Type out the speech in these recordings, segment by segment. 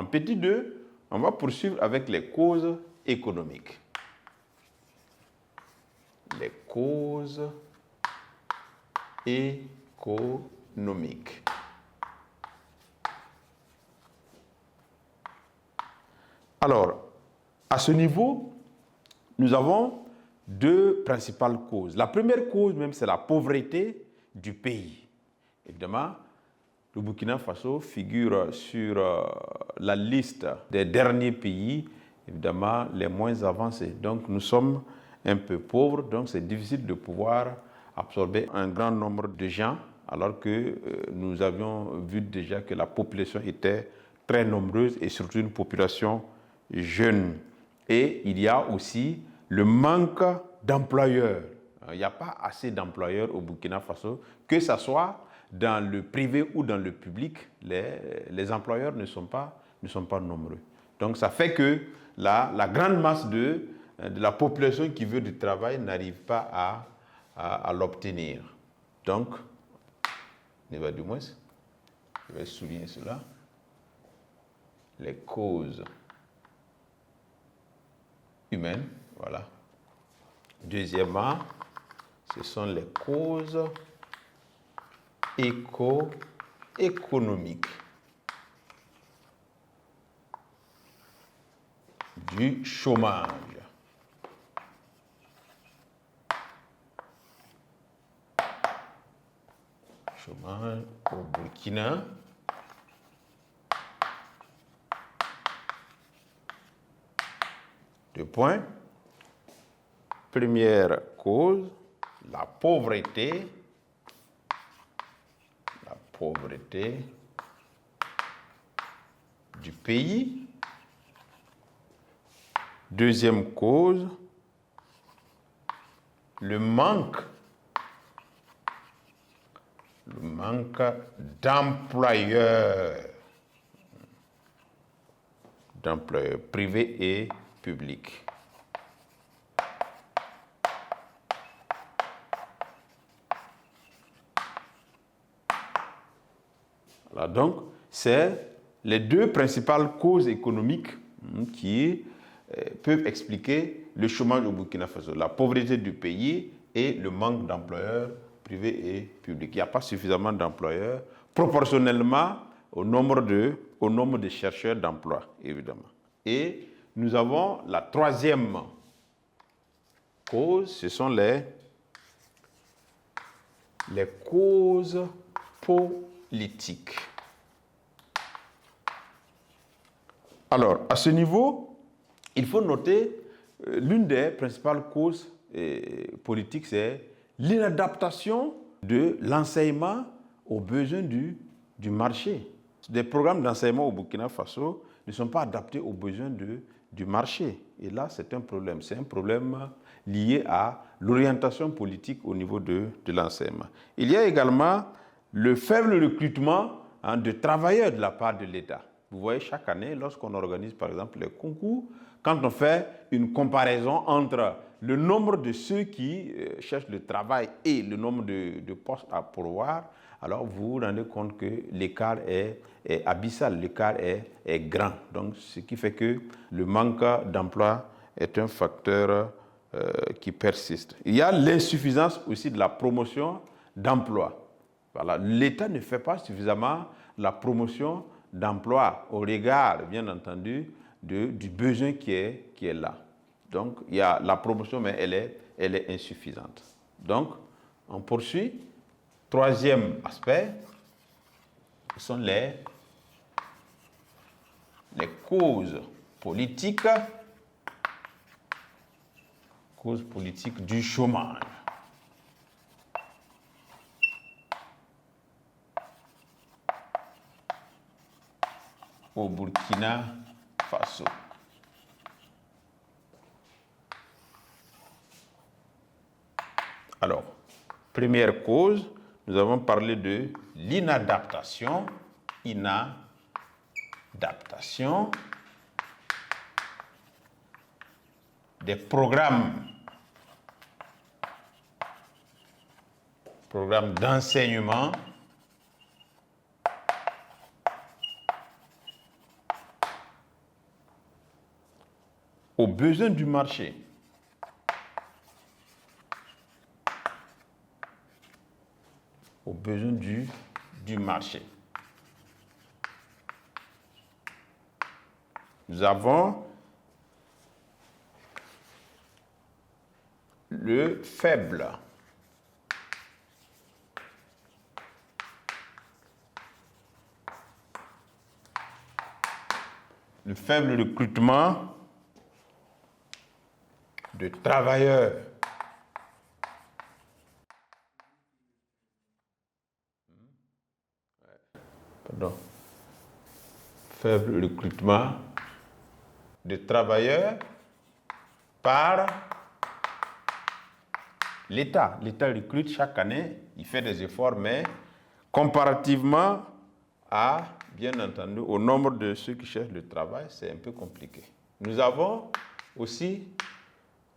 En petit 2, on va poursuivre avec les causes économiques. Les causes économiques. Alors, à ce niveau, nous avons deux principales causes. La première cause même, c'est la pauvreté du pays. Évidemment, le Burkina Faso figure sur la liste des derniers pays, évidemment, les moins avancés. Donc, nous sommes un peu pauvres, donc c'est difficile de pouvoir absorber un grand nombre de gens, alors que nous avions vu déjà que la population était très nombreuse et surtout une population jeune. Et il y a aussi le manque d'employeurs. Il n'y a pas assez d'employeurs au Burkina Faso, que ce soit dans le privé ou dans le public, les employeurs ne sont pas nombreux. Donc ça fait que la grande masse de la population qui veut du travail n'arrive pas à l'obtenir. Donc, du moins, je vais souligner cela. Les causes humaines, voilà. Deuxièmement, ce sont les causes économiques du chômage. Chômage au Burkina. Deux points. Première cause, la pauvreté. La pauvreté du pays. Deuxième cause, le manque d'employeurs privés et publics. Voilà, donc, c'est les deux principales causes économiques qui peuvent expliquer le chômage au Burkina Faso, la pauvreté du pays et le manque d'employeurs privés et publics. Il n'y a pas suffisamment d'employeurs proportionnellement au nombre de chercheurs d'emploi, évidemment. Et nous avons la troisième cause, ce sont les causes politiques. Alors, à ce niveau, il faut noter l'une des principales causes politiques, c'est l'inadaptation de l'enseignement aux besoins du marché. Les programmes d'enseignement au Burkina Faso ne sont pas adaptés aux besoins du marché. Et là, c'est un problème. C'est un problème lié à l'orientation politique au niveau de l'enseignement. Il y a également le faible recrutement de travailleurs de la part de l'État. Vous voyez, chaque année, lorsqu'on organise par exemple les concours, quand on fait une comparaison entre le nombre de ceux qui cherchent le travail et le nombre de postes à pourvoir, alors vous vous rendez compte que l'écart est abyssal, l'écart est grand. Donc, ce qui fait que le manque d'emploi est un facteur qui persiste. Il y a l'insuffisance aussi de la promotion d'emploi. Voilà. L'État ne fait pas suffisamment la promotion d'emploi au regard, bien entendu, du besoin qui est là. Donc, il y a la promotion, mais elle est insuffisante. Donc, on poursuit. Troisième aspect, ce sont les causes politiques du chômage. Au Burkina Faso. Alors, première cause, nous avons parlé de l'inadaptation. Des programmes d'enseignement aux besoins du marché. Aux besoins du marché. Nous avons le faible. Le faible recrutement de travailleurs. Pardon. Faible recrutement de travailleurs par l'État. L'État recrute chaque année, il fait des efforts, mais comparativement à, bien entendu, au nombre de ceux qui cherchent le travail, c'est un peu compliqué. Nous avons aussi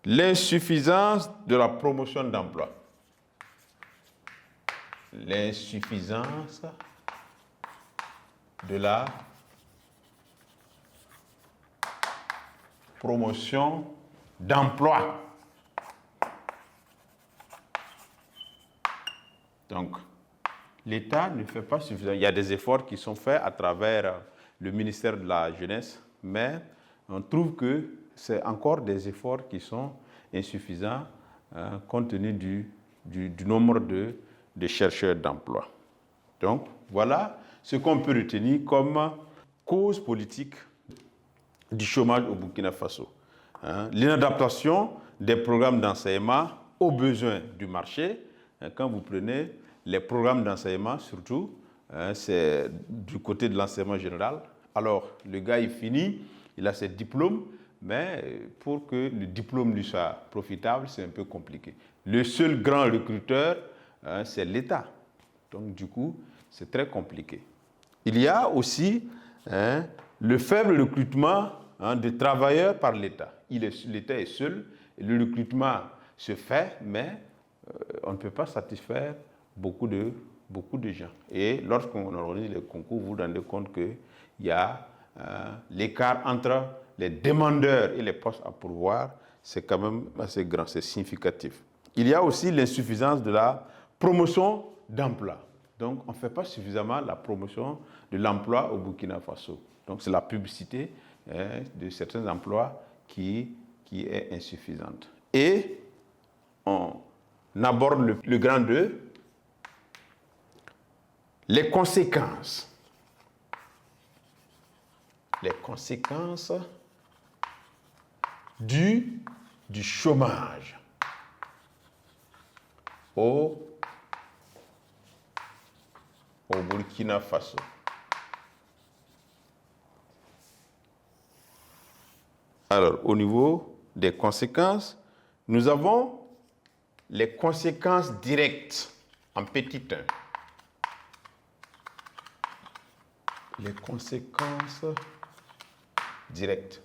l'insuffisance de la promotion d'emploi. L'insuffisance de la promotion d'emploi. Donc, l'État ne fait pas suffisamment. Il y a des efforts qui sont faits à travers le ministère de la Jeunesse, mais on trouve que c'est encore des efforts qui sont insuffisants compte tenu du nombre de chercheurs d'emploi. Donc, voilà ce qu'on peut retenir comme cause politique du chômage au Burkina Faso. L'inadaptation des programmes d'enseignement aux besoins du marché. Quand vous prenez les programmes d'enseignement, surtout, c'est du côté de l'enseignement général. Alors, le gars, il finit, il a ses diplômes, mais pour que le diplôme lui soit profitable, c'est un peu compliqué. Le seul grand recruteur, c'est l'État. Donc, du coup, c'est très compliqué. Il y a aussi le faible recrutement de travailleurs par l'État. L'État est seul, et le recrutement se fait, mais on ne peut pas satisfaire beaucoup de gens. Et lorsqu'on organise les concours, vous vous rendez compte qu'il y a l'écart entre les demandeurs et les postes à pourvoir, c'est quand même assez grand, c'est significatif. Il y a aussi l'insuffisance de la promotion d'emploi. Donc, on ne fait pas suffisamment la promotion de l'emploi au Burkina Faso. Donc, c'est la publicité de certains emplois qui est insuffisante. Et on aborde le grand 2, les conséquences. Les conséquences du chômage au Burkina Faso. Alors, au niveau des conséquences, nous avons les conséquences directes en petit 1. Les conséquences directes.